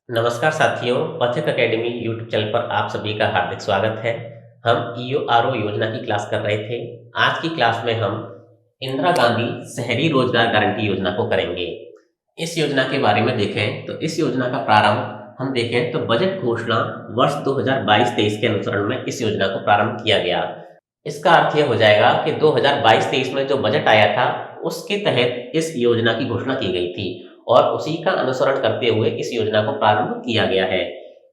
नमस्कार साथियों, पथिक अकेडमी यूट्यूब चैनल पर आप सभी का हार्दिक स्वागत है। हम ईओआरओ योजना की क्लास कर रहे थे। आज की क्लास में हम इंदिरा गांधी शहरी रोजगार गारंटी योजना को करेंगे। इस योजना के बारे में देखें तो इस योजना का प्रारंभ हम देखें तो बजट घोषणा वर्ष 2022-23 के अनुसरण में इस योजना को प्रारंभ किया गया। इसका अर्थ यह हो जाएगा कि 2022-23 में जो बजट आया था उसके तहत इस योजना की घोषणा की गई थी और उसी का अनुसरण करते हुए इस योजना को प्रारंभ किया गया है।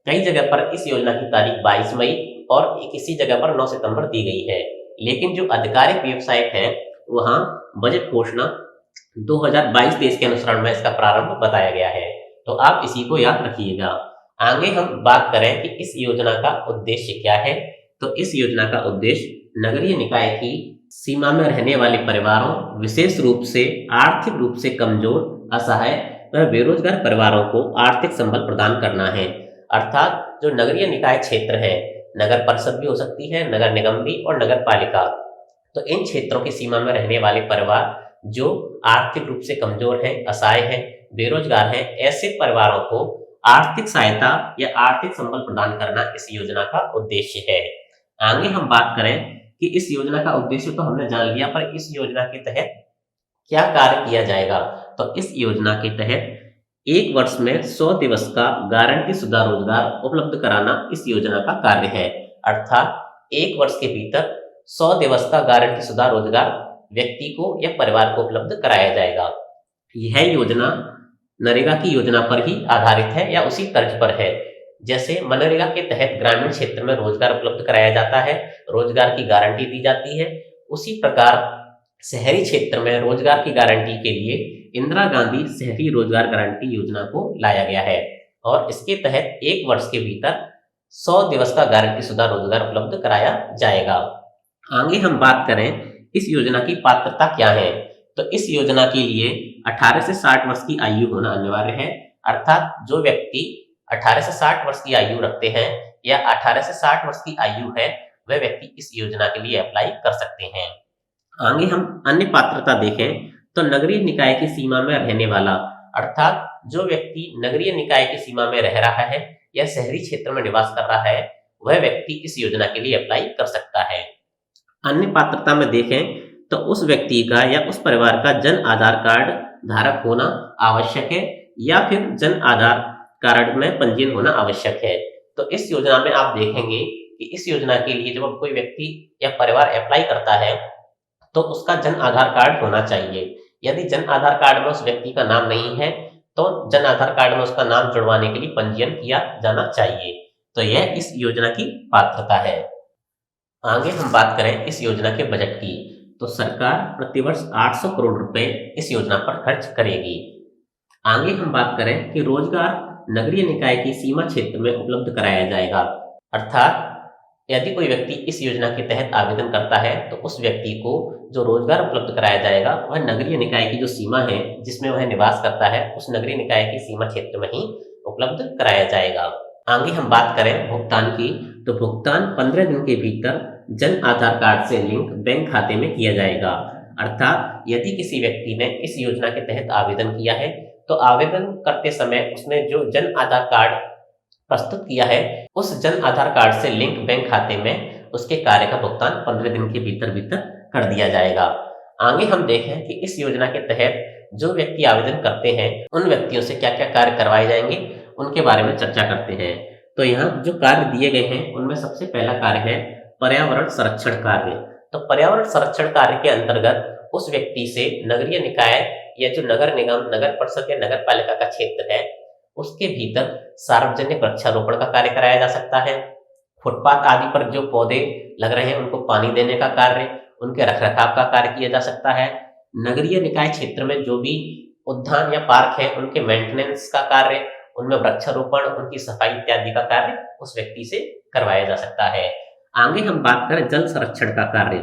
कई जगह पर इस योजना की तारीख 22 मई और किसी जगह पर 9 सितंबर दी गई है, लेकिन जो आधिकारिक वेबसाइट है वहां बजट घोषणा 2022-23 के अनुसरण में इसका प्रारंभ बताया गया है, तो आप इसी को याद रखिएगा। आगे हम बात करें कि इस योजना का उद्देश्य क्या है, तो इस योजना का उद्देश्य नगरीय निकाय की सीमा में रहने वाले परिवारों, विशेष रूप से आर्थिक रूप से कमजोर, असहाय व बेरोजगार परिवारों को आर्थिक संबल प्रदान करना है। अर्थात जो नगरीय निकाय क्षेत्र है, नगर परिषद भी हो सकती है, नगर निगम भी और नगर पालिका, तो इन क्षेत्रों की सीमा में रहने वाले परिवार जो आर्थिक रूप से कमजोर हैं, असहाय हैं, बेरोजगार हैं, ऐसे परिवारों को आर्थिक सहायता या आर्थिक संबल प्रदान करना इस योजना का उद्देश्य है। आगे हम बात करें कि इस योजना का उद्देश्य तो हमने जान लिया, पर इस योजना के तहत क्या कार्य किया जाएगा। तो इस योजना के तहत एक वर्ष में 100 दिवस का गारंटी शुदा रोजगार उपलब्ध कराना इस योजना का कार्य है। अर्थात एक वर्ष के भीतर 100 दिवस का गारंटी शुदा रोजगार व्यक्ति को या परिवार को उपलब्ध कराया जाएगा। यह योजना नरेगा की योजना पर ही आधारित है या उसी तर्ज पर है। जैसे मनरेगा के तहत ग्रामीण क्षेत्र में रोजगार उपलब्ध कराया जाता है, रोजगार की गारंटी दी जाती है, उसी प्रकार शहरी क्षेत्र में रोजगार की गारंटी के लिए इंदिरा गांधी शहरी रोजगार गारंटी योजना को लाया गया है और इसके तहत एक वर्ष के भीतर 100 दिवस का गारंटी शुदा रोजगार उपलब्ध कराया जाएगा। आगे हम बात करें इस योजना की पात्रता क्या है, तो इस योजना के लिए 18 से 60 वर्ष की आयु होना अनिवार्य है। अर्थात जो व्यक्ति 18 से 60 वर्ष की आयु रखते हैं या 18 से 60 वर्ष की आयु है, वह व्यक्ति इस योजना के लिए अप्लाई कर सकते हैं। आगे हम अन्य पात्रता देखें तो नगरीय निकाय की सीमा में रहने वाला, अर्थात जो व्यक्ति नगरीय निकाय की सीमा में रह रहा है या शहरी क्षेत्र में निवास कर रहा है, वह व्यक्ति इस योजना के लिए अप्लाई कर सकता है। अन्य पात्रता में देखें तो उस व्यक्ति का या उस परिवार का जन आधार कार्ड धारक होना आवश्यक है या फिर जन आधार कार्ड में पंजीयन होना आवश्यक है। तो इस योजना में आप देखेंगे कि इस योजना के लिए जब कोई व्यक्ति या परिवार अप्लाई करता है तो उसका जन आधार कार्ड होना चाहिए। यदि जन आधार कार्ड में उस व्यक्ति का नाम नहीं है तो जन आधार कार्ड में उसका नाम जुड़वाने के लिए पंजीयन किया जाना चाहिए। तो यह इस योजना की पात्रता है। आगे हम बात करें इस योजना के बजट की, तो सरकार प्रतिवर्ष 800 करोड़ रुपए इस योजना पर खर्च करेगी। आगे हम बात करें कि रोजगार नगरीय निकाय की सीमा क्षेत्र में उपलब्ध कराया जाएगा। अर्थात यदि कोई व्यक्ति इस योजना के तहत आवेदन करता है तो उस व्यक्ति को जो रोजगार उपलब्ध कराया जाएगा वह नगरीय निकाय की जो सीमा है जिसमें वह निवास करता है उस नगरीय निकाय की सीमा क्षेत्र में ही उपलब्ध कराया जाएगा। आगे हम बात करें भुगतान की, तो भुगतान 15 दिन के भीतर जन आधार कार्ड से लिंक बैंक खाते में किया जाएगा। अर्थात यदि किसी व्यक्ति ने इस योजना के तहत आवेदन किया है तो आवेदन करते समय उसने जो जन आधार कार्ड प्रस्तुत किया है उस जन आधार कार्ड से लिंक बैंक खाते में उसके कार्य का भुगतान 15 दिन के भीतर भीतर कर दिया जाएगा। आगे हम देखें कि इस योजना के तहत जो व्यक्ति आवेदन करते हैं उन व्यक्तियों से क्या क्या कार्य करवाए जाएंगे उनके बारे में चर्चा करते हैं। तो यहाँ जो कार्य दिए गए हैं उनमें सबसे पहला कार्य है पर्यावरण संरक्षण कार्य। तो पर्यावरण संरक्षण कार्य के अंतर्गत उस व्यक्ति से नगरीय निकाय या जो नगर निगम, नगर परिषद या नगर पालिका का क्षेत्र है उसके भीतर सार्वजनिक वृक्षारोपण का कार्य कराया जा सकता है। फुटपाथ आदि पर जो पौधे लग रहे हैं उनको पानी देने का कार्य, उनके रखरखाव का कार्य किया जा सकता है। नगरीय निकाय क्षेत्र में जो भी उद्यान या पार्क है उनके मेंटेनेंस का कार्य, उनमें वृक्षारोपण, उनकी सफाई इत्यादि का कार्य उस व्यक्ति से करवाया जा सकता है। आगे हम बात करें जल संरक्षण का कार्य,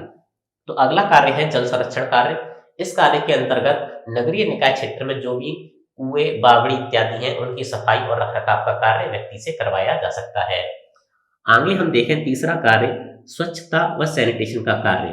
तो अगला कार्य है जल संरक्षण कार्य। इस कार्य के अंतर्गत नगरीय निकाय क्षेत्र में जो भी कुएं, बावड़ी इत्यादि हैं उनकी सफाई और रखरखाव का कार्य व्यक्ति से करवाया जा सकता है। आगे हम देखें तीसरा कार्य स्वच्छता व सैनिटेशन का कार्य।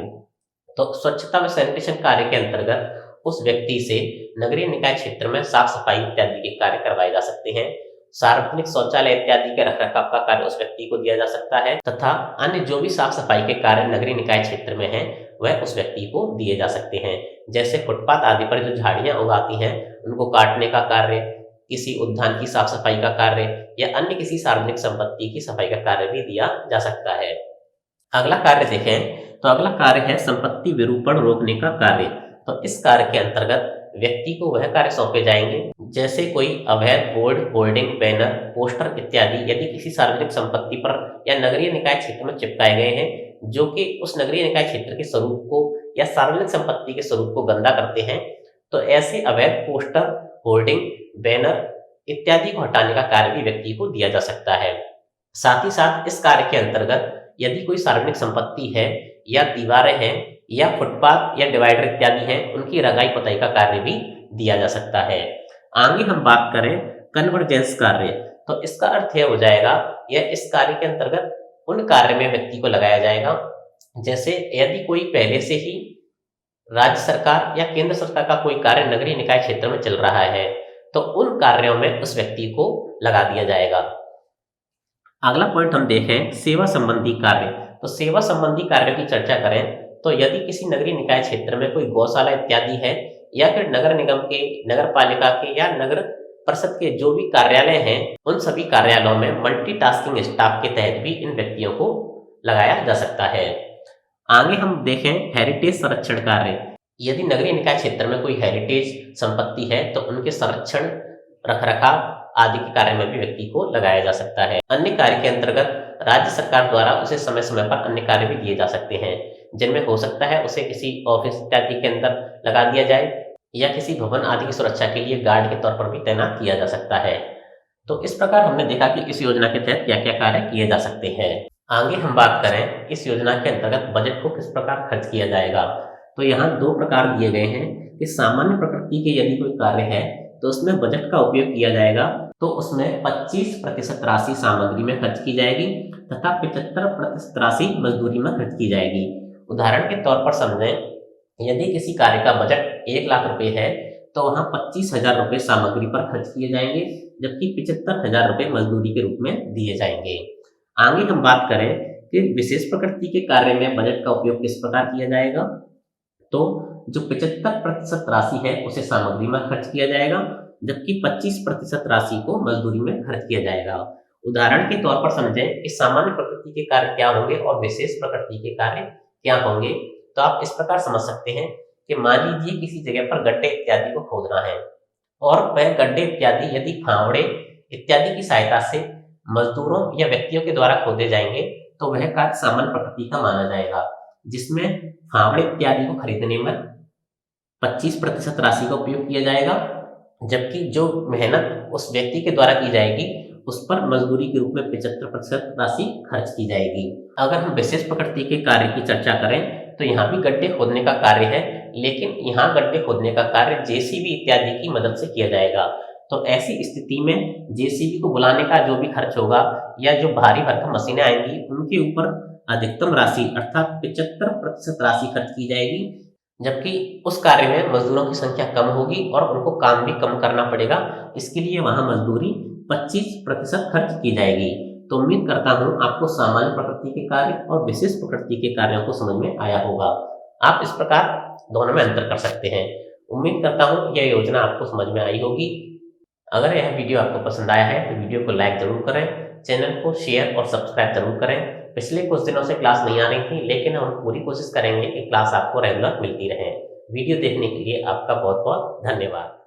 तो स्वच्छता व सैनिटेशन कार्य के अंतर्गत उस व्यक्ति से नगरीय निकाय क्षेत्र में साफ सफाई इत्यादि के कार्य करवाए जा सकते हैं। सार्वजनिक शौचालय इत्यादि के रखरखाव का कार्य उस व्यक्ति को दिया जा सकता है तथा अन्य जो भी साफ सफाई के कार्य नगरीय निकाय क्षेत्र में हैं वह उस व्यक्ति को दिए जा सकते हैं। जैसे फुटपाथ आदि पर जो झाड़ियां उगाती हैं उनको काटने का कार्य, किसी उद्यान की साफ सफाई का कार्य या अन्य किसी सार्वजनिक संपत्ति की सफाई का कार्य भी दिया जा सकता है। अगला कार्य देखें तो अगला कार्य है संपत्ति विरूपण रोकने का कार्य। तो इस कार्य के अंतर्गत व्यक्ति को वह कार्य सौंपे जाएंगे जैसे कोई अवैध बोर्ड, होर्डिंग, बैनर, पोस्टर इत्यादि यदि किसी सार्वजनिक संपत्ति पर या नगरीय निकाय क्षेत्र में चिपकाए गए हैं जो कि उस नगरीय निकाय क्षेत्र के स्वरूप को या सार्वजनिक संपत्ति के स्वरूप को गंदा करते हैं, तो ऐसे अवैध पोस्टर, होर्डिंग, बैनर इत्यादि को हटाने का कार्य भी व्यक्ति को दिया जा सकता है। साथ ही साथ इस कार्य के अंतर्गत यदि कोई सार्वजनिक संपत्ति है या दीवारें हैं या फुटपाथ या डिवाइडर इत्यादि हैं, उनकी रंगाई पुताई का कार्य भी दिया जा सकता है। आगे हम बात करें कन्वर्जेंस कार्य, तो इसका अर्थ यह हो जाएगा यह इस कार्य के अंतर्गत उन कार्य में व्यक्ति को लगाया जाएगा जैसे यदि कोई पहले से ही राज्य सरकार या केंद्र सरकार का कोई कार्य नगरीय निकाय क्षेत्र में चल रहा है तो उन कार्यों में उस व्यक्ति को लगा दिया जाएगा। अगला पॉइंट हम देखें सेवा संबंधी कार्य। तो सेवा संबंधी कार्यों की चर्चा करें तो यदि किसी नगरीय निकाय क्षेत्र में कोई गौशाला इत्यादि है या फिर नगर निगम के, नगर पालिका के या नगर परिषद के जो भी कार्यालय हैं उन सभी कार्यालयों में मल्टीटास्किंग स्टाफ के तहत भी इन व्यक्तियों को लगाया जा सकता है। आगे हम देखें हेरिटेज संरक्षण कार्य। यदि नगरीय निकाय क्षेत्र में कोई हेरिटेज संपत्ति है तो उनके संरक्षण, रखरखाव आदि के कार्य में भी व्यक्ति को लगाया जा सकता है। अन्य कार्य के अंतर्गत राज्य सरकार द्वारा उसे समय समय पर अन्य कार्य भी दिए जा सकते हैं जिनमें हो सकता है उसे किसी ऑफिस इत्यादि के अंदर लगा दिया जाए या किसी भवन आदि की सुरक्षा के लिए गार्ड के तौर पर भी तैनात किया जा सकता है। तो इस प्रकार हमने देखा कि इस योजना के तहत क्या क्या कार्य किए जा सकते हैं। आगे हम बात करें इस योजना के अंतर्गत बजट को किस प्रकार खर्च किया जाएगा। तो यहाँ दो प्रकार दिए गए हैं कि सामान्य प्रकृति के यदि कोई कार्य है तो उसमें बजट का उपयोग किया जाएगा तो उसमें 25% राशि सामग्री में खर्च की जाएगी तथा 75% राशि मजदूरी में खर्च की जाएगी। उदाहरण के तौर पर समझें, यदि किसी कार्य का बजट 1 लाख रुपए है तो वहां 25,000 रुपए सामग्री पर खर्च किए जाएंगे जबकि 75,000 रुपए मजदूरी के रूप में दिए जाएंगे। आगे हम बात करें कि विशेष प्रकृति के कार्य में बजट का उपयोग किस प्रकार किया जाएगा। तो जो 75% राशि है उसे सामग्री में खर्च किया जाएगा जबकि 25% राशि को मजदूरी में खर्च किया जाएगा। उदाहरण के तौर पर समझें कि सामान्य प्रकृति के कार्य क्या होंगे और विशेष प्रकृति के कार्य क्या होंगे। तो आप इस प्रकार समझ सकते हैं कि मान लीजिए किसी जगह पर गड्ढे इत्यादि को खोदना है और वह गड्ढे इत्यादि यदि फावड़े इत्यादि की सहायता से मजदूरों या व्यक्तियों के द्वारा खोदे जाएंगे तो वह कार्य सामान्य प्रकृति का माना जाएगा, जिसमें फावड़े इत्यादि को खरीदने में 25% राशि का उपयोग किया जाएगा जबकि जो मेहनत उस व्यक्ति के द्वारा की जाएगी उस पर मजदूरी के रूप में 75% राशि खर्च की जाएगी। अगर हम विशेष प्रकृति के कार्य की चर्चा करें तो यहाँ भी गड्ढे खोदने का कार्य है, लेकिन यहाँ गड्ढे खोदने का कार्य जेसीबी इत्यादि की मदद से किया जाएगा। तो ऐसी स्थिति में जेसीबी को बुलाने का जो भी खर्च होगा या जो भारी भरकम मशीनें आएंगी उनके ऊपर अधिकतम राशि अर्थात 75% राशि खर्च की जाएगी, जबकि उस कार्य में मजदूरों की संख्या कम होगी और उनको काम भी कम करना पड़ेगा। इसके लिए वहां मजदूरी 25% खर्च की जाएगी। तो उम्मीद करता हूं आपको सामान्य प्रकृति के कार्य और विशेष प्रकृति के कार्यों को समझ में आया होगा। आप इस प्रकार दोनों में अंतर कर सकते हैं। उम्मीद करता हूं यह योजना आपको समझ में आई होगी। अगर यह वीडियो आपको पसंद आया है तो वीडियो को लाइक जरूर करें, चैनल को शेयर और सब्सक्राइब जरूर करें। पिछले कुछ दिनों से क्लास नहीं आ रही थी, लेकिन हम पूरी कोशिश करेंगे कि क्लास आपको रेगुलर मिलती रहे। वीडियो देखने के लिए आपका बहुत बहुत धन्यवाद।